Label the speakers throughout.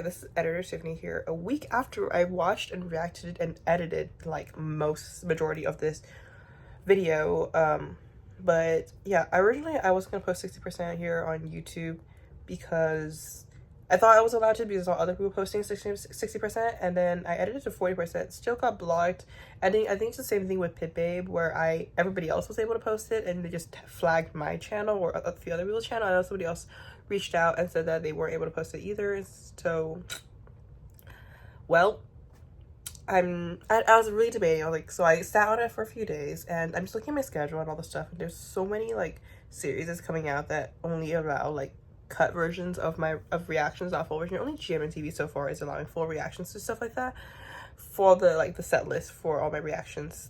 Speaker 1: this is editor Tiffany here. A week after I watched and reacted and edited like majority of this video. But yeah, originally I was gonna post 60% here on YouTube because I thought I was allowed to because I saw other people posting 60%, and then I edited to 40%. Still got blocked. I think it's the same thing with Pit Babe, where everybody else was able to post it and they just flagged my channel or a few other people's channel. I know somebody else reached out and said that they weren't able to post it either. So, well, I was really debating. So I sat on it for a few days, and I'm just looking at my schedule and all the stuff. And there's so many like series that's coming out that only allow like cut versions of reactions, not full version. Only GMM so far is allowing full reactions to stuff like that for the set list for all my reactions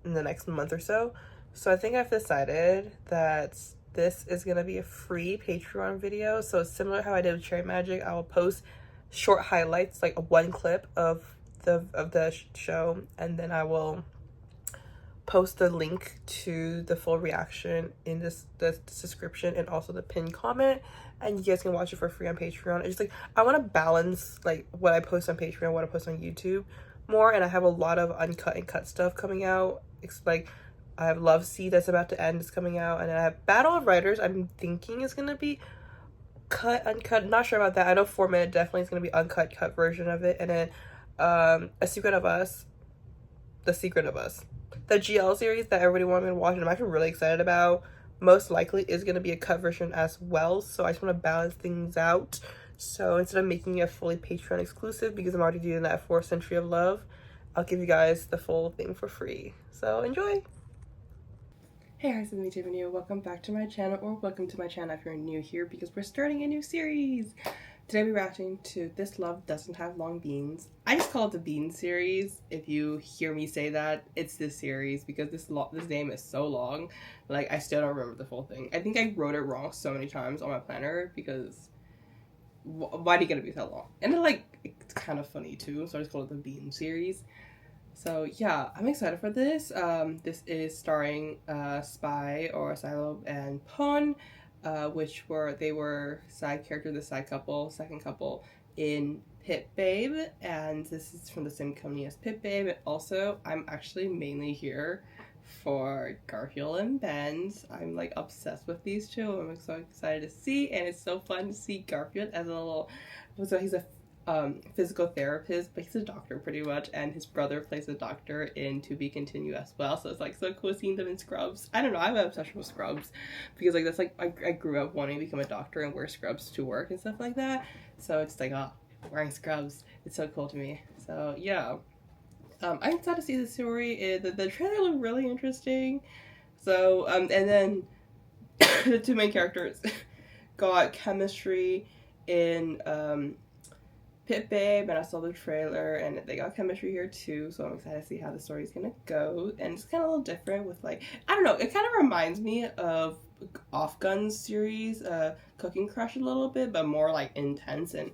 Speaker 1: in the next month or so. So I think I've decided that this is gonna be a free Patreon video. So similar how I did with Cherry Magic, I will post short highlights, like one clip of the show, and then I will post the link to the full reaction in the description and also the pinned comment, and you guys can watch it for free on Patreon. It's just like I want to balance like what I post on Patreon, what I post on YouTube more, and I have a lot of uncut and cut stuff coming out. It's like I have Love Seed that's about to end, is coming out, and then I have Battle of Writers. I'm thinking is gonna be uncut, not sure about that. I know 4 Minute definitely is gonna be cut version of it, and then The Secret of Us, the GL series that everybody wanted me to watch, and I'm actually really excited about, most likely is going to be a cut version as well. So I just want to balance things out. So instead of making it fully Patreon exclusive, because I'm already doing that for Century of Love, I'll give you guys the full thing for free. So enjoy! Hey guys, it's me Tiffany. Welcome back to my channel, or welcome to my channel if you're new here, because we're starting a new series. Today we're reacting to This Love Doesn't Have Long Beans. I just call it the Bean series. If you hear me say that, it's this series because this name is so long. Like, I still don't remember the full thing. I think I wrote it wrong so many times on my planner because why do you gotta be so long? And then, like, it's kind of funny too, so I just call it the Bean series. So yeah, I'm excited for this. This is starring Spy or Silo and Pon. Which they were side character, the second couple in Pit Babe, and this is from the same company as Pit Babe. And also, I'm actually mainly here for Garfield and Ben's. I'm like obsessed with these two. I'm so excited to see, and it's so fun to see Garfield as a little. So he's a physical therapist, but he's a doctor pretty much, and his brother plays a doctor in To Be Continued as well. So it's like so cool seeing them in scrubs. I don't know, I have an obsession with scrubs because like that's like I grew up wanting to become a doctor and wear scrubs to work and stuff like that. So it's like, oh, wearing scrubs, it's so cool to me. So yeah, I'm excited to see the story. The trailer looked really interesting. So and then the two main characters got chemistry in Pit Babe, and I saw the trailer, and they got chemistry here too, so I'm excited to see how the story's gonna go. And it's kind of a little different with, like, I don't know, it kind of reminds me of Off Gun's series, Cooking Crush a little bit, but more like intense and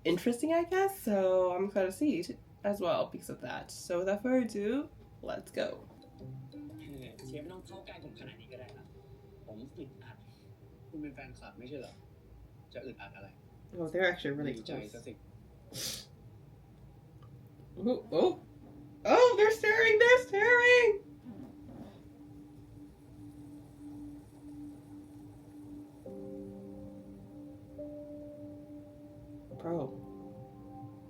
Speaker 1: interesting, I guess. So I'm excited to see as well because of that. So without further ado, let's go. Oh, they're actually really close. Oh, they're staring! Bro,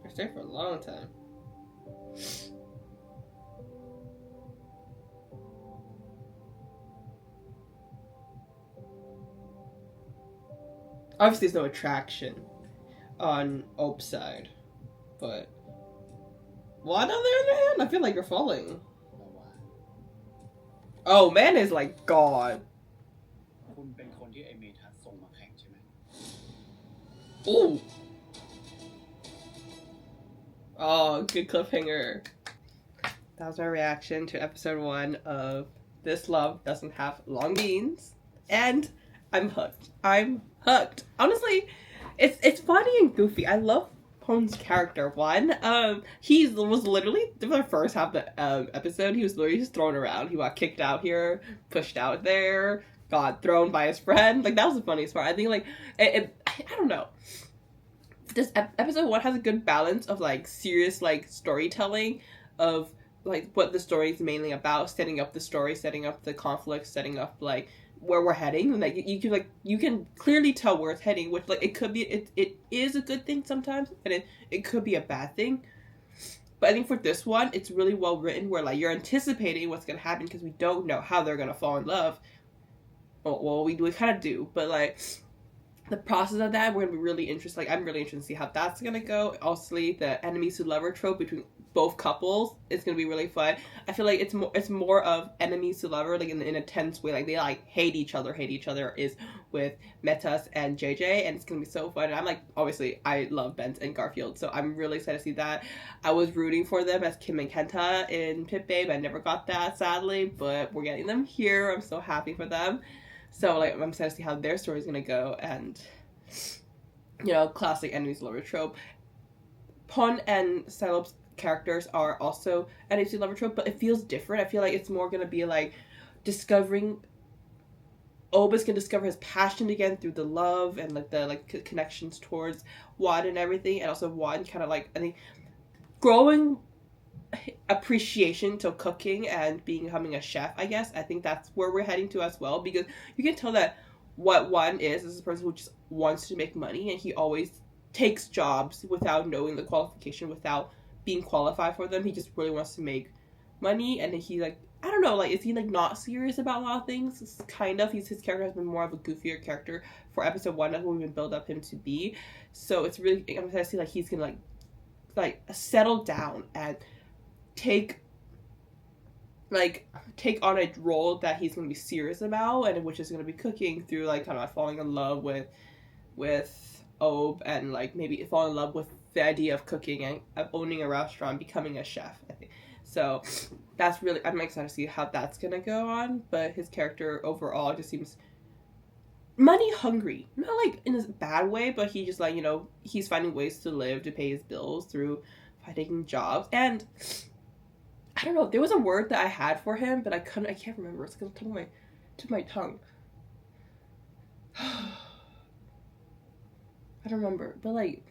Speaker 1: they're staring for a long time. Obviously, there's no attraction on Ope's side, but what on the other hand? I feel like you're falling. Oh, man is like God. Ooh. Oh, good cliffhanger. That was my reaction to episode 1 of This Love Doesn't Have Long Beans, and I'm hooked. Honestly, it's funny and goofy. I love Pon's character. He was literally the first half of the episode. He was literally just thrown around. He got kicked out here, pushed out there, got thrown by his friend. Like, that was the funniest part. I think, like, I don't know. this episode 1 has a good balance of like serious like storytelling of like what the story is mainly about, setting up the story, setting up the conflict, setting up like where we're heading, and like you can clearly tell where it's heading, which like it could be it is a good thing sometimes, and it could be a bad thing. But I think for this one, it's really well written, where like you're anticipating what's gonna happen because we don't know how they're gonna fall in love. Well, we kind of do, but like the process of that, we're gonna be really interested. Like, I'm really interested to see how that's gonna go. Also, the enemies to lover trope between both couples is gonna be really fun. I feel like it's more of enemies to lover, like in a tense way. Like they like hate each other is with Metas and JJ, and it's gonna be so fun. And I'm like, obviously, I love Bent and Garfield, so I'm really excited to see that. I was rooting for them as Kim and Kenta in Pit Babe. I never got that, sadly, but we're getting them here. I'm so happy for them. So, like, I'm excited to see how their story is going to go, and, you know, classic enemies to lover trope. Pon and Cylops' characters are also enemies to lover trope, but it feels different. I feel like it's more going to be, like, Obus can discover his passion again through the love and, like, the, like, connections towards Wan and everything, and also Wan kind of, like, I think, growing appreciation to cooking and becoming a chef, I guess. I think that's where we're heading to as well, because you can tell that what Wan is a person who just wants to make money, and he always takes jobs without knowing the qualification, without being qualified for them. He just really wants to make money, and he like, I don't know, like, is he like not serious about a lot of things? It's kind of, his character has been more of a goofier character for episode 1. That's what we've been build up him to be. So it's really, I'm excited to see like he's gonna like settle down and take on a role that he's going to be serious about, and which is going to be cooking, through like kind of like falling in love with Ob, and like maybe fall in love with the idea of cooking and of owning a restaurant, becoming a chef, I think. So that's really, I'm excited to see how that's going to go on. But his character overall just seems money hungry, not like in a bad way, but he just like, you know, he's finding ways to live, to pay his bills through taking jobs. And I don't know, there was a word that I had for him, but I can't remember. It's gonna come to my tongue. I don't remember, but like,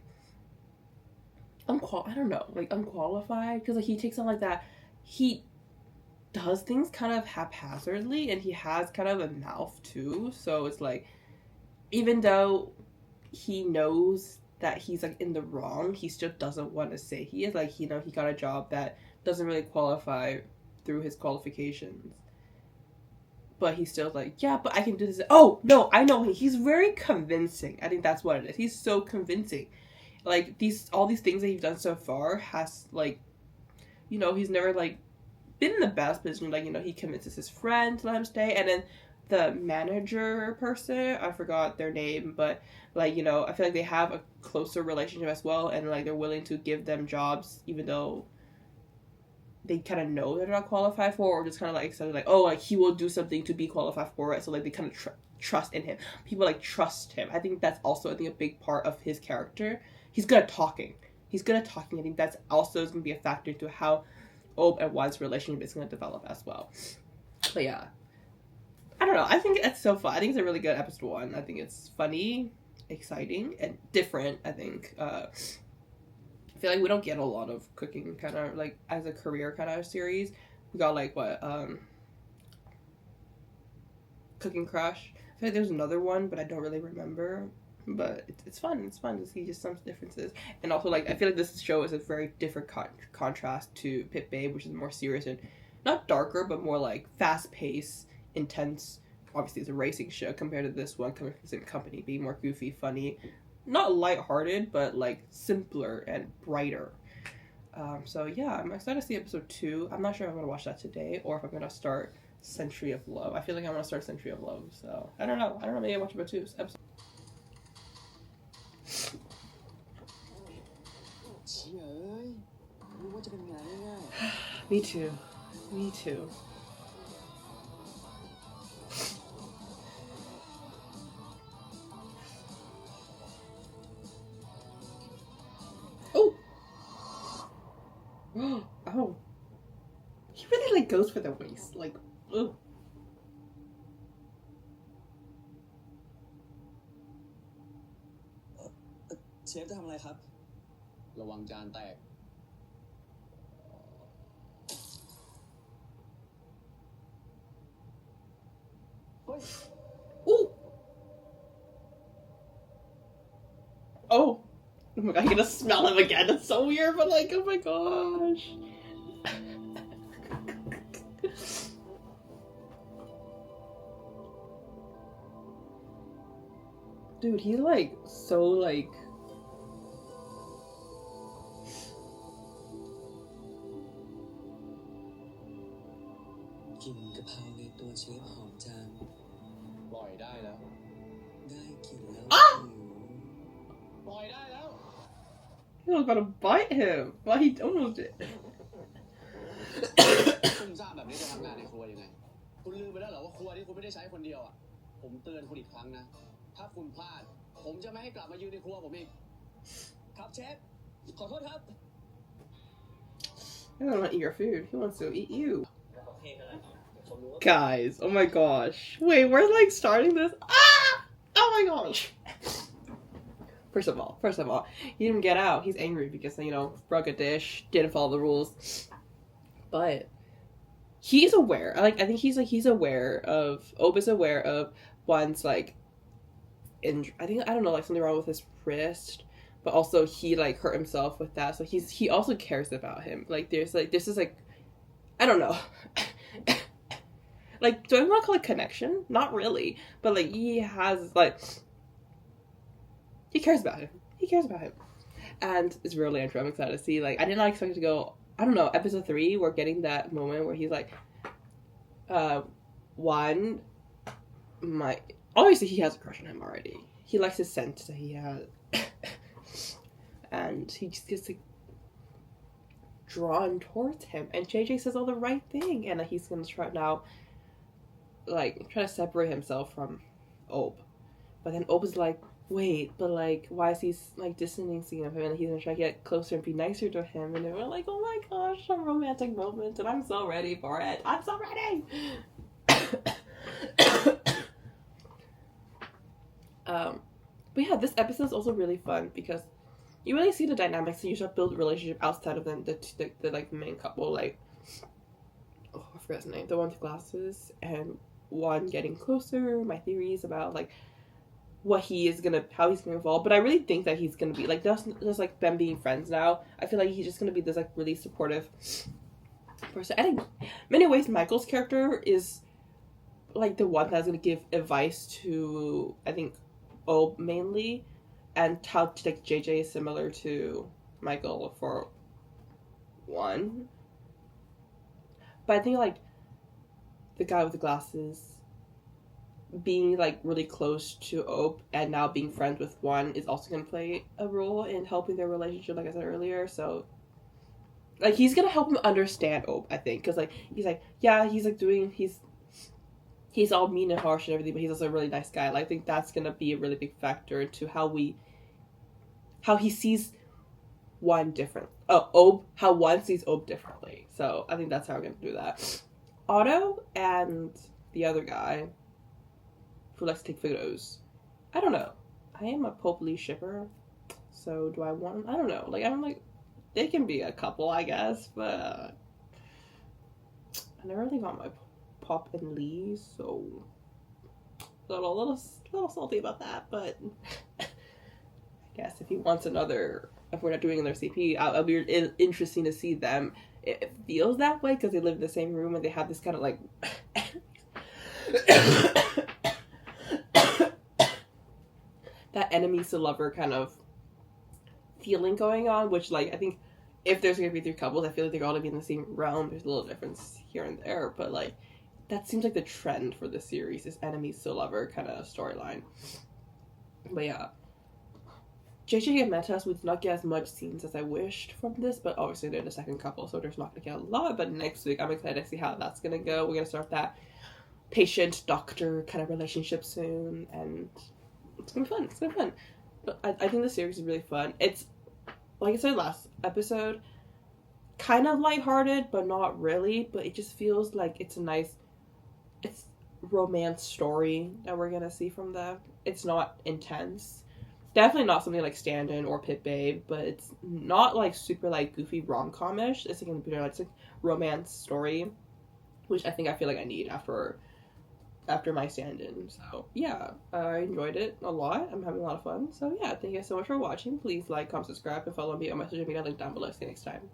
Speaker 1: I don't know, like unqualified, because like he takes on like that, he does things kind of haphazardly, and he has kind of a mouth too, so it's like, even though he knows that he's like in the wrong, he still doesn't want to say he is. Like, you know, he got a job that doesn't really qualify through his qualifications, but he's still like, yeah, but I can do this. Oh no, I know, he's very convincing. I think that's what it is. He's so convincing. Like, all these things that he's done so far has, like, you know, he's never like been in the best position. Like, you know, he convinces his friend to let him stay, and then the manager person, I forgot their name, but like, you know, I feel like they have a closer relationship as well, and like they're willing to give them jobs even though they kind of know they're not qualified for, or just kind of like excited, like, oh, like he will do something to be qualified for it. So like they kind of trust in him. People like trust him. I think that's also, I think, a big part of his character. He's good at talking. I think that's also going to be a factor into how Ob and Wan's relationship is going to develop as well. But yeah, I don't know. I think it's so fun. I think it's a really good episode 1. I think it's funny, exciting, and different. I think. I feel like we don't get a lot of cooking kind of like as a career kind of series. We got like what Cooking Crush. I feel like there's another one, but I don't really remember. But it's fun. It's fun to see just some differences. And also, like, I feel like this show is a very different contrast to Pit Babe, which is more serious and not darker, but more like fast-paced, intense. Obviously, it's a racing show compared to this one coming from the same company, being more goofy, funny, not lighthearted, but like simpler and brighter. So yeah, I'm excited to see episode 2. I'm not sure if I'm gonna watch that today or if I'm gonna start Century of Love. I feel like I want to start Century of Love, so I don't know. Maybe I'll watch about 2 episodes. Me too. Oh! Oh. He really, like, goes for the waist. Like, ugh.
Speaker 2: เชฟจะทำอะไรครับระวังจานแตกเฮ้ย
Speaker 1: Ooh. Oh. Oh my god, you're gonna smell him again. That's so weird, but like, oh my gosh. Dude, he's like so like.
Speaker 2: กลิ่นกะเพราในตัวเชฟหอมจังปล่อยได้แล้วได้กลิ่นแล้วปล่อยได้แล้ว
Speaker 1: He was about to bite him, but he almost did.
Speaker 2: ซุ่มซ่ามแบบนี้จะทำงานในครัวยังไงคุณลืมไปแล้วเหรอว่าครัวที่คุณไม่ได้ใช้คนเดียวอ่ะผมเตือนคุณอีกครั้งนะถ้าคุณพลาดผมจะไม่ให้กลับมายืนในครัวผมอีกครับเชฟขอโทษครับ
Speaker 1: He doesn't want to eat your food. He wants to eat you. Guys, oh my gosh. Wait, we're like starting this. Ah! Oh my gosh. First of all, he didn't get out. He's angry because, you know, broke a dish, didn't follow the rules. But he's aware. I think he's aware of, Ob is aware of Wan's like, I don't know, like something wrong with his wrist. But also he like hurt himself with that. So he also cares about him. Like there's like, this is like, I don't know. Like, do I want to call it connection? Not really. But, like, he has, like, he cares about him. He cares about him. And it's really interesting. I'm excited to see. Like, I did not expect it to go, I don't know, episode 3, we're getting that moment where he's like, Wan, obviously he has a crush on him already. He likes his scent that he has. And he just gets, like, drawn towards him. And JJ says all the right thing. And he's going to try now, like, try to separate himself from Ob. But then Ob is like, wait, but like, why is he like distancing of him? And he's gonna try to get closer and be nicer to him. And we're like, oh my gosh, some romantic moment, and I'm so ready for it. I'm so ready. But yeah, this episode is also really fun because you really see the dynamics, and you start build a relationship outside of them, the like main couple, like, oh, I forgot his name, the one with glasses, and Wan getting closer. My theories about like how he's gonna evolve, but I really think that he's gonna be like just like them being friends now. I feel like he's just gonna be this like really supportive person. I think many ways Michael's character is like the one that's gonna give advice to, I think, Ob mainly, and how like JJ is similar to Michael for Wan. But I think like the guy with the glasses being like really close to Ob and now being friends with Wan is also going to play a role in helping their relationship, like I said earlier. So like he's going to help him understand Ob, I think, because like he's like, yeah, he's like doing, he's all mean and harsh and everything, but he's also a really nice guy. Like I think that's going to be a really big factor to how he sees Wan different. Ob, how Wan sees Ob differently. So I think that's how we're going to do that. Otto and the other guy who likes to take photos. I don't know. I am a Pope Lee shipper, so do I want him? I don't know. Like, I'm like, they can be a couple, I guess, but I never really got my Pop and Lee, so a little salty about that, but I guess if he wants another, if we're not doing another CP, it'll be interesting to see them. It feels that way because they live in the same room and they have this kind of like that enemies to lover kind of feeling going on, which like I think if there's gonna be 3 couples, I feel like they're all gonna be in the same realm. There's a little difference here and there, but like that seems like the trend for this series, is enemies to lover kind of storyline. But yeah, JJ and Metas would not get as much scenes as I wished from this, but obviously they're the second couple, so there's not gonna get a lot. But next week I'm excited to see how that's gonna go. We're gonna start that patient-doctor kind of relationship soon, and it's gonna be fun. It's gonna be fun. But I think the series is really fun. It's, like I said last episode, kind of lighthearted, but not really. But it just feels like it's a nice, it's romance story that we're gonna see from them. It's not intense. definitely not something like Stand-In or Pit Babe, but it's not like super like goofy rom-com-ish. It's like it's like romance story, which I think I feel like I need after my stand-in. So yeah, I enjoyed it a lot. I'm having a lot of fun. So yeah, thank you guys so much for watching. Please like, comment, subscribe, and follow me on my social media link down below. See you next time.